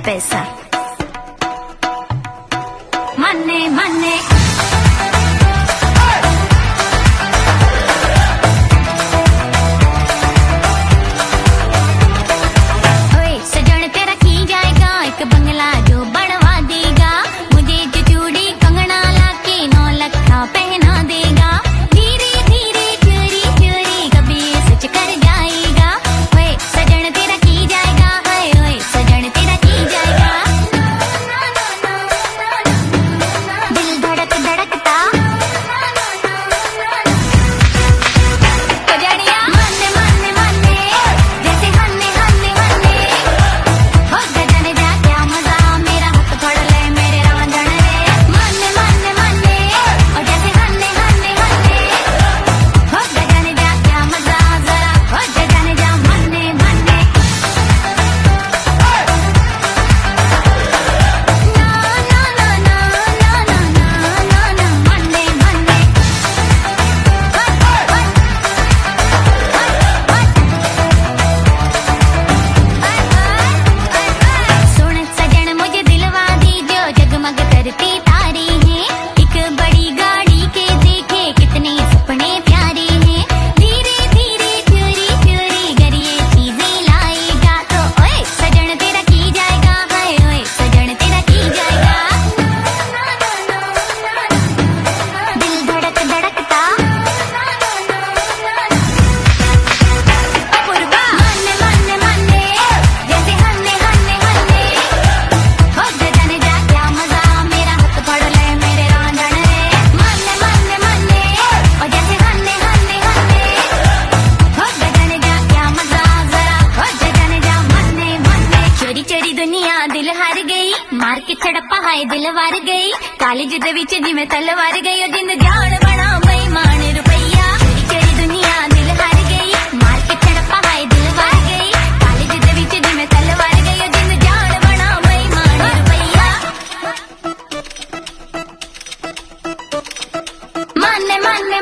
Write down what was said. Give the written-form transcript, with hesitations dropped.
पैसा मन्ने मन्ने मार के छड़प्पा हाय दिल वार गई कालेज दे विच जिवें तलवार गई जिंद जान बना बेईमान रुपैया चढ़ी दुनिया दिल हार गई मार के छड़प्पा हाय दिल वार गई कालेज दे विच जिवें तलवार गई जिंद जान बना बेईमान रुपैया माने माने